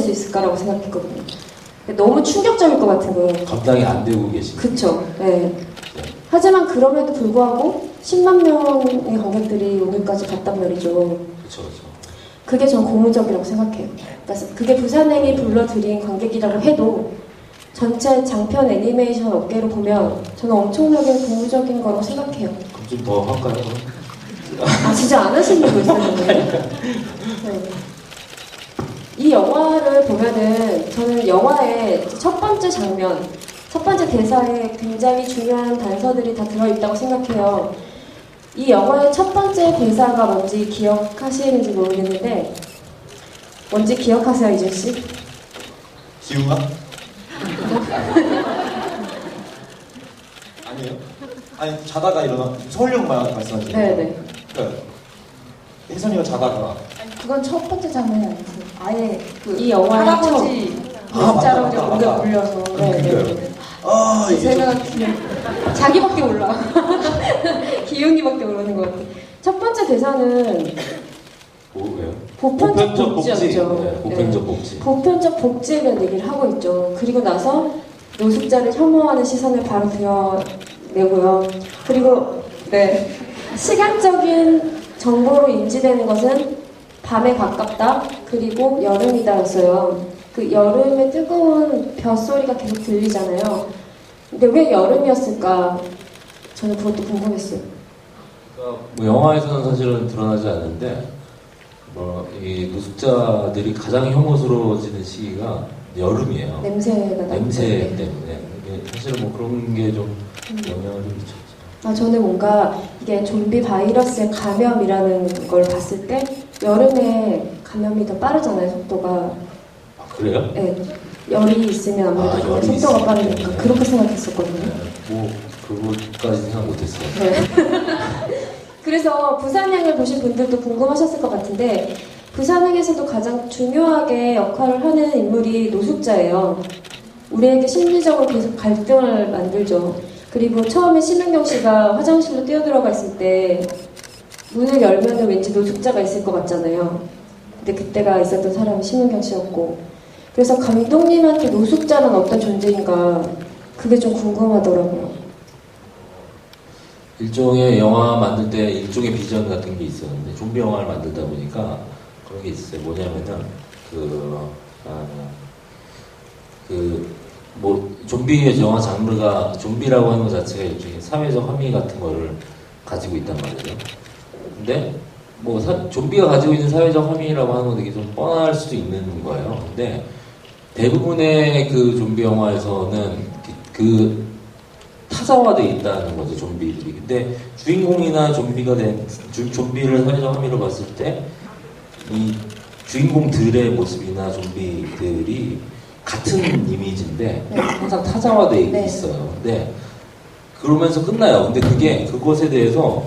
수 있을까라고 생각했거든요. 너무 충격적일 것 같은 거예요. 감당이 안 되고 계신. 그쵸. 네. 하지만 그럼에도 불구하고 10만 명의 관객들이 오늘까지 갔단 말이죠. 그렇죠, 그렇죠. 그게 전 고무적이라고 생각해요. 그러니까 그게 부산행이 불러들인 관객이라고 해도 전체 장편 애니메이션 업계로 보면 저는 엄청나게 고무적인 거라고 생각해요. 그럼 좀 더 할까요? 아, 진짜 안 하시는 거 있었는데. 네. 이 영화를 보면은 저는 영화의 첫 번째 장면, 첫 번째 대사에 굉장히 중요한 단서들이 다 들어있다고 생각해요. 이 영화의 첫 번째 대사가 뭔지 기억하시는지 모르겠는데 뭔지 기억하세요, 이준 씨? 기우가? 아니에요? 아니 자다가 일어나 서울역 말씀하시는 거예요? 네네. 그러니까 혜선이가 자다가 그건 첫 번째 장면이 아니고 아예 그 이 영화의 할아버지 맞다, 문자로 맞다. 목에 물려서 그러니까요. 아 이게 제가 자기밖에 몰라. 기훈이밖에 모르는 것 같아. 첫 번째 대사는 뭐예요? 보편적 복지였죠. 네, 보편적 복지. 보편적 복지에 대한 얘기를 하고 있죠. 그리고 나서 노숙자를 혐오하는 시선을 바로 드러내고요. 그리고 네, 시간적인 정보로 인지되는 것은 밤에 가깝다, 그리고 여름이다였어요. 그 여름의 뜨거운 벼소리가 계속 들리잖아요. 근데 왜 여름이었을까? 저는 그것도 궁금했어요. 그러니까 뭐 영화에서는 사실은 드러나지 않는데 이 노숙자들이 가장 혐오스러워지는 시기가 여름이에요. 냄새가 냄새 나는데. 때문에 이게 사실은 뭐 그런 게 좀 영향을 좀 미쳤죠. 아, 저는 뭔가 이게 좀비 바이러스의 감염이라는 걸 봤을 때 여름에 감염이 더 빠르잖아요, 속도가. 아 그래요? 네, 열이 있으면 아무래도 열이 속도가 있으면, 빠르니까 네. 그렇게 생각했었거든요. 뭐 그거까지 생각 못했어요. 네. 그래서 부산행을 보신 분들도 궁금하셨을 것 같은데 부산행에서도 가장 중요하게 역할을 하는 인물이 노숙자예요. 우리에게 심리적으로 계속 갈등을 만들죠. 그리고 처음에 심은경 씨가 화장실로 뛰어들어가 있을 때 문을 열면 왠지 노숙자가 있을 것 같잖아요. 근데 그때가 있었던 사람이 심은경 씨였고, 그래서 감독님한테 노숙자는 어떤 존재인가 그게 좀 궁금하더라고요. 일종의 영화 만들 때 일종의 비전 같은 게 있었는데 좀비 영화를 만들다 보니까 그런 게 있어요. 뭐냐면은 뭐 좀비 영화 장르가 좀비라고 하는 것 자체가 일종의 사회적 함의 같은 거를 가지고 있단 말이죠. 근데 뭐 좀비가 가지고 있는 사회적 함의라고 하는 건 되게 좀 뻔할 수도 있는 거예요. 근데 대부분의 그 좀비 영화에서는 그 타자화되어 있다는 거죠, 좀비들이. 근데 주인공이나 좀비를 사회적 함의로 봤을 때 이 주인공들의 모습이나 좀비들이 같은 이미지인데 항상 타자화되어 네. 있어요. 근데 그러면서 끝나요. 근데 그것에 대해서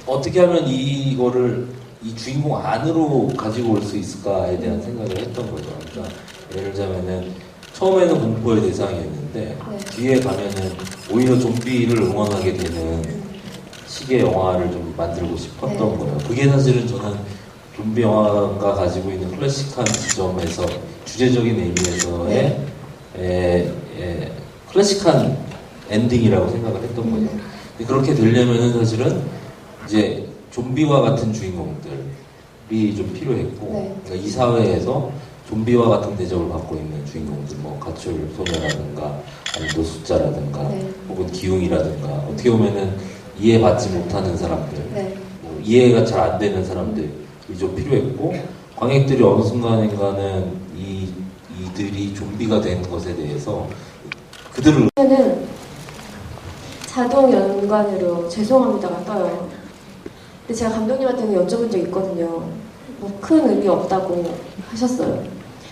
어떻게 하면 이거를 이 주인공 안으로 가지고 올 수 있을까에 대한 생각을 했던 거죠. 그러니까 예를 들자면은 처음에는 공포의 대상이었는데 네. 뒤에 가면은 오히려 좀비를 응원하게 되는 식의 영화를 좀 만들고 싶었던 네. 거예요. 그게 사실은 저는 좀비 영화가 가지고 있는 클래식한 지점에서 주제적인 의미에서의 클래식한 엔딩이라고 생각을 했던 거죠. 근데 그렇게 되려면은 사실은 이제 좀비와 같은 주인공들이 좀 필요했고, 네. 그러니까 이 사회에서 좀비와 같은 대접을 받고 있는 주인공들, 뭐 가출 소녀라든가, 아니면 노숙자라든가, 네. 혹은 기웅이라든가, 어떻게 보면은 이해받지 못하는 사람들, 네. 뭐 이해가 잘 안 되는 사람들이 좀 필요했고, 관객들이 어느 순간인가는 이들이 좀비가 되는 것에 대해서 그들을 는 자동 연관으로 죄송합니다가 떠요. 근데 제가 감독님한테는 여쭤본 적 있거든요. 뭐 큰 의미 없다고 하셨어요.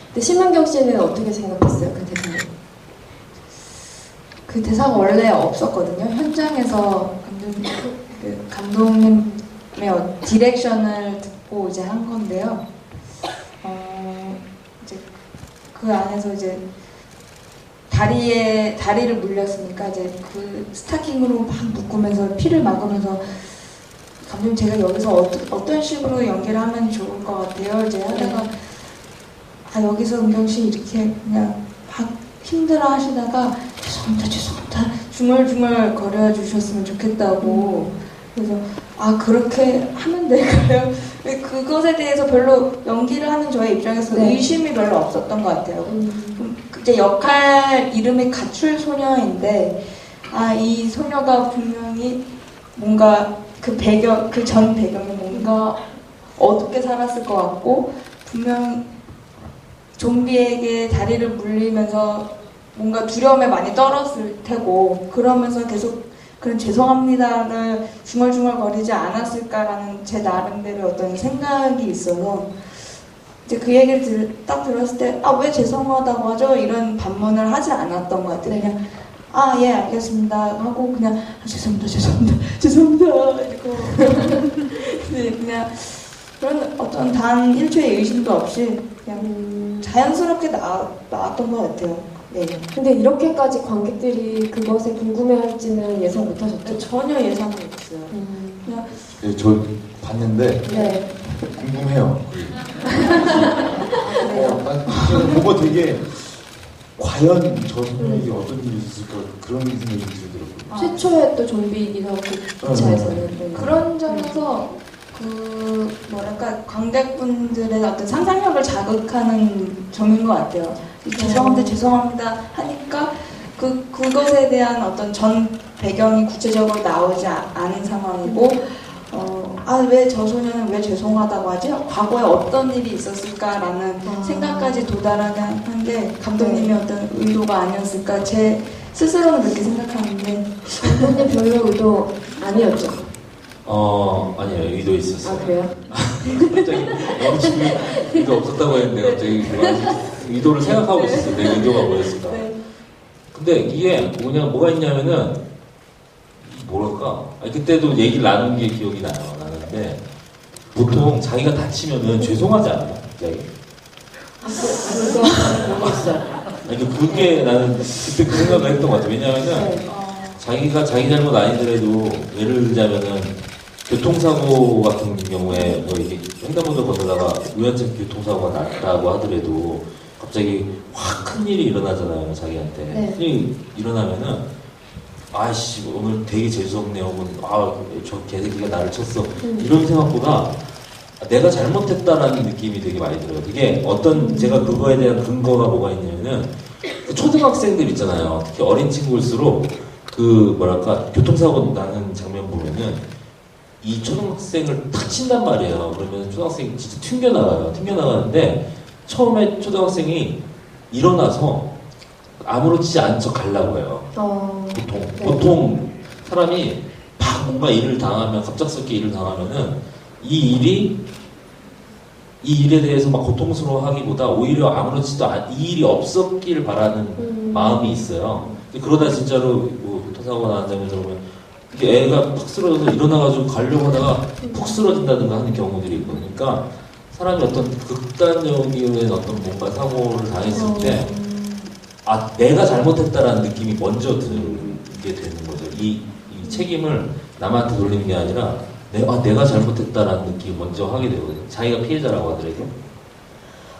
근데 심은경 씨는 어떻게 생각했어요, 그 대사는? 그 대사가 원래 없었거든요. 현장에서 감독님의 디렉션을 듣고 이제 한 건데요. 이제 그 안에서 이제 다리를 물렸으니까 이제 그 스타킹으로 막 묶으면서 피를 막으면서 감독님 제가 여기서 어떤 식으로 연기를 하면 좋을 것 같아요. 이제 하다가 아 여기서 은경 씨 이렇게 그냥 막 힘들어 하시다가 죄송합니다 중얼중얼 거려 주셨으면 좋겠다고. 그래서 아 그렇게 하면 될까요? 그것에 대해서 별로 연기를 하는 저의 입장에서 네. 의심이 별로 없었던 것 같아요. 이제 역할 이름이 가출 소녀인데 아 이 소녀가 분명히 뭔가 그 배경 그 전 배경이 뭔가 어둡게 살았을 것 같고 분명 좀비에게 다리를 물리면서 뭔가 두려움에 많이 떨었을 테고 그러면서 계속 그런 죄송합니다를 중얼중얼거리지 않았을까라는 제 나름대로 어떤 생각이 있어서 이제 그 얘기를 딱 들었을 때 아 왜 죄송하다고 하죠? 이런 반문을 하지 않았던 것 같아요. 그냥 아 예 알겠습니다 하고 그냥 아, 죄송합니다 이러고 네, 그냥 그런 어떤 단 1초의 의심도 없이 그냥 자연스럽게 나왔던 것 같아요. 네. 근데 이렇게까지 관객들이 그것에 궁금해할지는 예상 못하셨죠? 전혀 예상이 없어요. 그냥 네, 저 봤는데 네. 궁금해요. 그래요. 지금 보고 되게 과연 저 소녀에게 어떤 일이 있을까 그런 생각이 들더라고요. 최초의 또 좀비이기도 하고 그 기차에서는 네. 그런 점에서 그 뭐랄까 관객분들의 어떤 상상력을 자극하는 점인 것 같아요. 죄송합니다 하니까 그것에 대한 어떤 전 배경이 구체적으로 나오지 않은 상황이고 아 왜 저 소녀는 왜 죄송하다고 하지? 과거에 어떤 일이 있었을까라는 생각까지 도달하게 한 게 감독님의 어떤 의도가 아니었을까 제 스스로는 그렇게 생각하는데 감독님 별로 의도 아니었죠? 아니요, 의도 있었어요. 아 그래요? 갑자기 지금 의도 없었다고 했는데 갑자기 의도를 생각하고 있었어요. 내 의도가 뭐였을까? 네. 근데 이게 뭐가 있냐면은 뭐랄까? 아니, 그때도 얘기를 나눈 게 기억이 나요. 나는데 보통 자기가 다치면은 죄송하지 않아요, 갑자기. 그거 모르겠어요. 아니, 그게 나는 그때 그 생각을 했던 것 같아요. 왜냐면은 네. 자기가 자기 잘못 아니더라도 예를 들자면은 교통사고 같은 경우에 뭐 이렇게 횡단보도 건너다가 우연찮게 교통사고가 났다고 하더라도 갑자기 확 큰 일이 일어나잖아요, 자기한테. 네. 일이 일어나면은 아이씨 오늘 되게 재수없네 혹은 저 개새끼가 나를 쳤어 이런 생각보다 내가 잘못했다라는 느낌이 되게 많이 들어요. 그게 어떤 제가 그거에 대한 근거가 뭐가 있냐면은 그 초등학생들 있잖아요. 특히 어린 친구일수록 그 뭐랄까 교통사고 나는 장면 보면은 이 초등학생을 탁 친단 말이에요. 그러면 초등학생이 진짜 튕겨나가요. 튕겨나가는데 처음에 초등학생이 일어나서 아무렇지 않은 척 가려고 해요. 보통. 네. 보통 사람이 막 뭔가 일을 당하면, 갑작스럽게 일을 당하면은 이 일에 대해서 막 고통스러워 하기보다 오히려 아무렇지도 이 일이 없었길 바라는 마음이 있어요. 근데 그러다 진짜로 뭐 교통사고가 나는 장면 들어보면 이렇게 애가 푹 쓰러져서 일어나가지고 가려고 하다가 푹 쓰러진다든가 하는 경우들이 있거든요. 그러니까 사람이 어떤 극단적인 어떤 뭔가 사고를 당했을 때 내가 잘못했다라는 느낌이 먼저 들게 되는 거죠. 이 책임을 남한테 돌리는 게 아니라 내가 잘못했다라는 느낌이 먼저 하게 되거든요. 자기가 피해자라고 하더라도.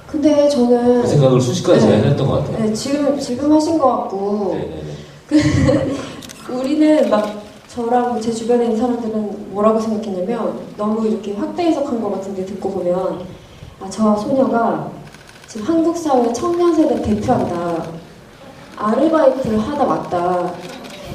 근데 저는 그 생각을 순식간에 제가 네. 해냈던 것 같아요. 네, 지금 하신 것 같고 네네네. 우리는 막 저라고 제 주변에 있는 사람들은 뭐라고 생각했냐면 너무 이렇게 확대 해석한 것 같은데 듣고 보면 저 소녀가 지금 한국 사회 청년 세대 대표한다. 아르바이트를 하다 왔다.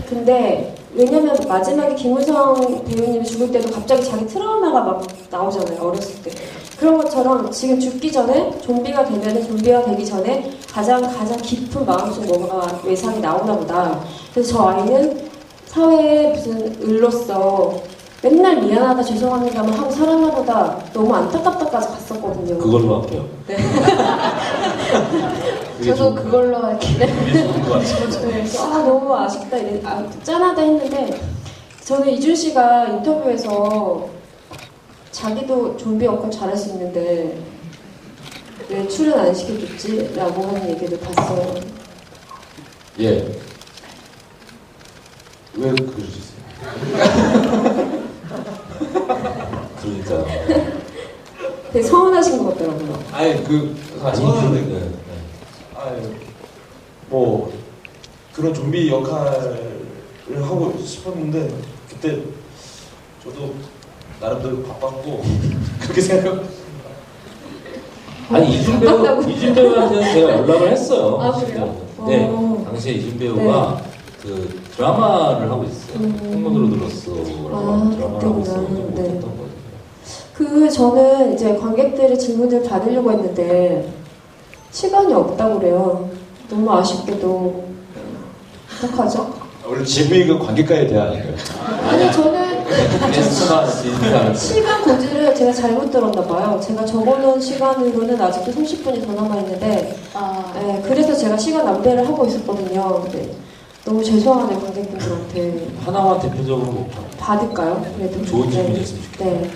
근데 왜냐면 마지막에 김우성 배우님이 죽을 때도 갑자기 자기 트라우마가 막 나오잖아요. 어렸을 때. 그런 것처럼 지금 죽기 전에 좀비가 되기 전에 가장 깊은 마음속 뭔가 외상이 나오나 보다. 그래서 저 아이는 사회의 무슨 을로서 맨날 미안하다 죄송합니다만 하고 살았나 보다 너무 안타깝다까지 갔었거든요. 그걸로 할게요. 네. 저도 그걸로 할게요. 그래서 너무 아쉽다 짠하다 했는데 저는 이준 씨가 인터뷰에서 자기도 좀비 역할 잘할 수 있는데 왜 출연 안 시켜줬지? 라고 하는 얘기를 봤어요. 예. 왜 그러셨어요? 그러니까요. 되게 서운하신 것 같더라고요. 아니 아니, 저는 네. 뭐 그런 좀비 역할을 하고 싶었는데 그때 저도 나름대로 바빴고 그렇게 생각하고 아니 이준 배우한테는 제가 연락을 했어요. 아, 그래요? 네, 어. 당시에 이준 배우가 그 드라마를 하고 있어요. 행운으로 들었어라고 드라마를 하고 있었는데 그때구나. 못했던 거예요. 저는 이제 관객들의 질문을 받으려고 했는데 시간이 없다고 그래요. 너무 아쉽게도. 어떡하죠? 원래 질문이 관객과의 대화 아닌가요? 아니 저는 게스트가 진짜 시간 고지를 제가 잘못 들었나 봐요. 제가 적어놓은 시간으로는 아직도 30분이 더 남아있는데 네, 그래서 제가 시간 낭비를 하고 있었거든요. 근데 너무 죄송하네요, 관객분들한테. 하나만 대표적으로 뭐 받을까요? 그래도 좋은 질문이 네. 있으면 좋겠어요. 네.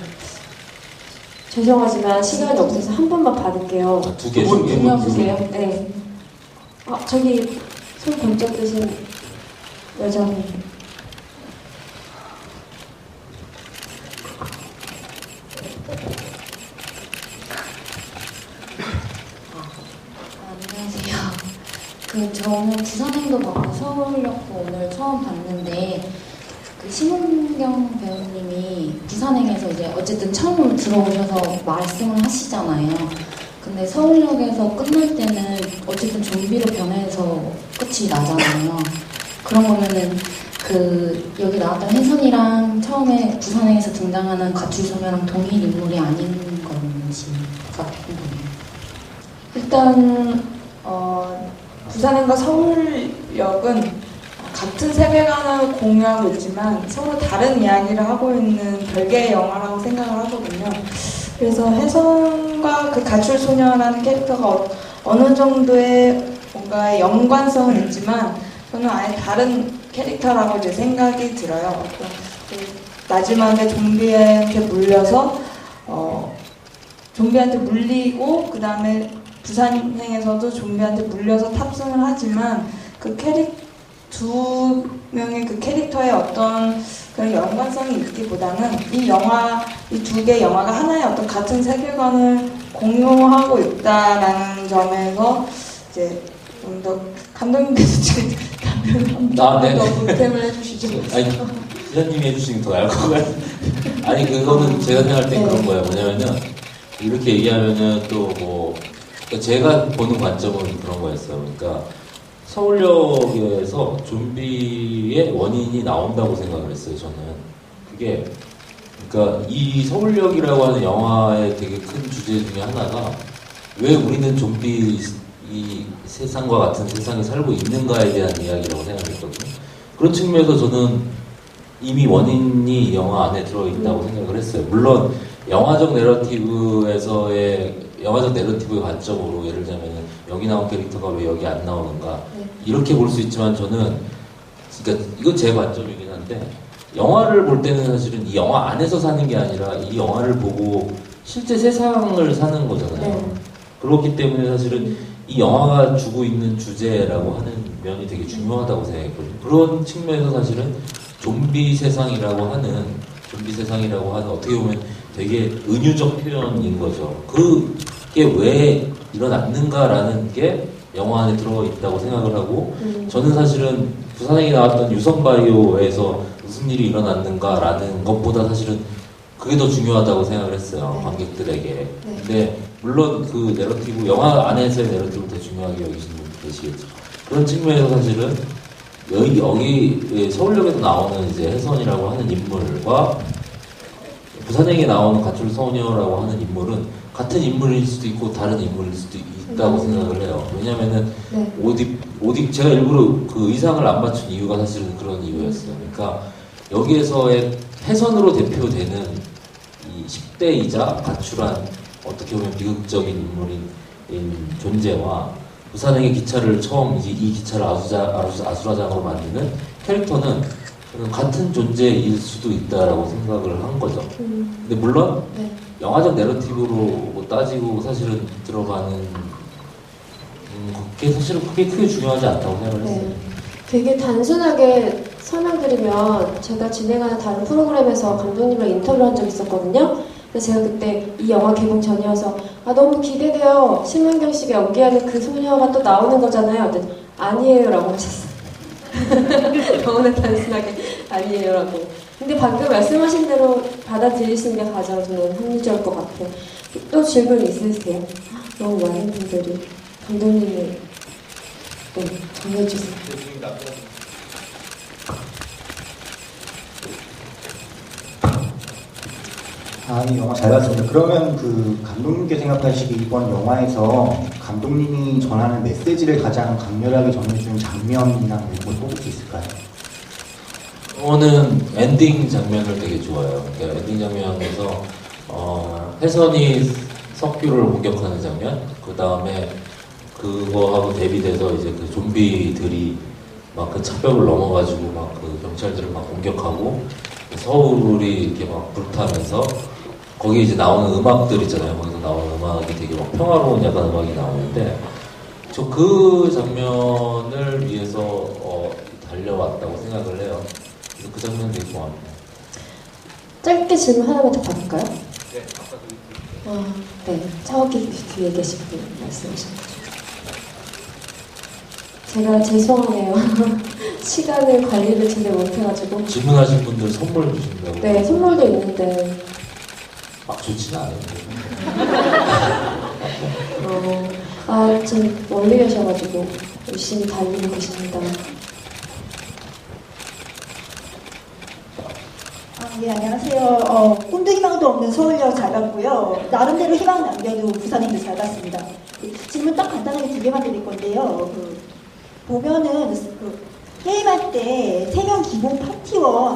죄송하지만 시간이 없어서 한 번만 받을게요. 두 개, 두 두 개. 분명 주세요. 네. 저기 손 번쩍 드신 여자분. 안녕하세요. 저는 부산행도 받고 서울역도 오늘 처음 봤는데 신혼경 배우님이 부산행에서 이제 어쨌든 처음 들어오셔서 말씀을 하시잖아요. 근데 서울역에서 끝날 때는 어쨌든 좀비로 변해서 끝이 나잖아요. 그런 거면은 여기 나왔던 혜선이랑 처음에 부산행에서 등장하는 가출소녀랑 동일 인물이 아닌 건지가 궁금해요. 일단 부산행과 서울역은 같은 세계관을 공유하고 있지만 서로 다른 이야기를 하고 있는 별개의 영화라고 생각을 하거든요. 그래서 혜선과 그 가출소녀라는 캐릭터가 어느 정도의 뭔가 연관성은 있지만 저는 아예 다른 캐릭터라고 이제 생각이 들어요. 마지막에 좀비한테 물려서 좀비한테 물리고 그 다음에 부산행에서도 좀비한테 물려서 탑승을 하지만 두 명의 그 캐릭터의 어떤 그런 연관성이 있기보다는 이 두 개의 영화가 하나의 어떤 같은 세계관을 공유하고 있다라는 점에서 이제 좀 더 감독님께서 지금 답변을 더 보탬을 해주시죠. 아니, 기자님이 해주시는 게 더 나을 것 같아요. 아니, 그거는 제가 생각할 땐 네. 그런 거예요. 뭐냐면은, 이렇게 얘기하면은 또 뭐, 그러니까 제가 보는 관점은 그런 거였어요. 그러니까, 서울역에서 좀비의 원인이 나온다고 생각을 했어요, 저는. 그게, 그러니까 이 서울역이라고 하는 영화의 되게 큰 주제 중에 하나가 왜 우리는 좀비 이 세상과 같은 세상에 살고 있는가에 대한 이야기라고 생각했거든요. 그런 측면에서 저는 이미 원인이 이 영화 안에 들어있다고 생각을 했어요. 물론 영화적 내러티브의 관점으로 예를 들자면 여기 나온 캐릭터가 왜 여기 안 나오는가 이렇게 볼 수 있지만 저는 그러니까 이건 제 관점이긴 한데 영화를 볼 때는 사실은 이 영화 안에서 사는 게 아니라 이 영화를 보고 실제 세상을 사는 거잖아요. 네. 그렇기 때문에 사실은 이 영화가 주고 있는 주제라고 하는 면이 되게 중요하다고 생각했거든요. 그런 측면에서 사실은 좀비 세상이라고 하는 어떻게 보면 되게 은유적 표현인 거죠. 그게 왜 일어났는가라는 게 영화 안에 들어있다고 생각을 하고 저는 사실은 부산행에 나왔던 유성바이오에서 무슨 일이 일어났는가라는 것보다 사실은 그게 더 중요하다고 생각을 했어요. 네. 관객들에게. 근데 물론 그 내러티브, 영화 안에서의 내러티브를 더 중요하게 여기시는 분도 계시겠죠. 그런 측면에서 사실은 여기 서울역에서 나오는 이제 혜선이라고 하는 인물과 부산행에 나오는 가출소녀라고 하는 인물은 같은 인물일 수도 있고 다른 인물일 수도 있다고 생각을 해요. 왜냐면은 네. 제가 일부러 그 의상을 안 맞춘 이유가 사실은 그런 이유였어요. 그러니까 여기에서의 혜선으로 대표되는 이 10대이자 가출한 어떻게 보면 비극적인 인물인 존재와 부산행의 기차를 이 기차를 아수라장으로 만드는 캐릭터는 저는 같은 존재일 수도 있다라고 생각을 한 거죠. 근데 물론 네. 영화적 내러티브로 뭐 따지고 사실은 들어가는 그게 사실은 크게 중요하지 않다고 생각을 했어요. 네. 되게 단순하게 설명드리면 제가 진행하는 다른 프로그램에서 감독님이랑 인터뷰를 한 적이 있었거든요. 근데 제가 그때 이 영화 개봉 전이어서 아 너무 기대돼요. 심은경 씨가 연기하는 그 소녀가 또 나오는 거잖아요. 근데 아니에요라고 하셨어요. 너무나 단순하게 아니에요라고. 근데 방금 말씀하신 대로 받아들이시는 게 가장 저는 합리적일 것 같아요. 또 질문 있으세요? 너무 많은 분들이 감독님이 네, 정해주세요. 아, 이 영화 잘 봤습니다. 그러면 그 감독님께 생각하시기 이번 영화에서 감독님이 전하는 메시지를 가장 강렬하게 전해준 장면이나 이런 걸 뽑을 수 있을까요? 저는 엔딩 장면을 되게 좋아해요. 그러니까 엔딩 장면에서 혜선이 석규를 공격하는 장면, 그 다음에 그거하고 대비돼서 이제 그 좀비들이 막 그 차벽을 넘어가지고 막 그 경찰들을 막 공격하고 서울이 이렇게 막 불타면서 거기 이제 나오는 음악들 있잖아요. 거기서 나오는 음악이 되게 막 평화로운 약간 음악이 나오는데 저 그 장면을 위해서 달려왔다고 생각을 해요. 그래서 그 장면 되게 좋아합니다. 짧게 질문 하나만 더 받을까요? 네, 네. 차오기 뒤에 계신 분 말씀하셨죠. 제가 죄송하네요. 시간을 관리를 제대로 못해가지고. 질문하신 분들 선물 주신다고. 네, 선물도 있는데. 막 좋진 않아요. 좀 멀리 계셔가지고 열심히 달리고 계십니다. 네, 안녕하세요. 꿈도 희망도 없는 서울역 잘 봤고요. 나름대로 희망 남겨도 부산행도 잘 봤습니다. 질문 딱 간단하게 2개만 드릴 건데요. 보면은 게임할 때 3명 기본 파티원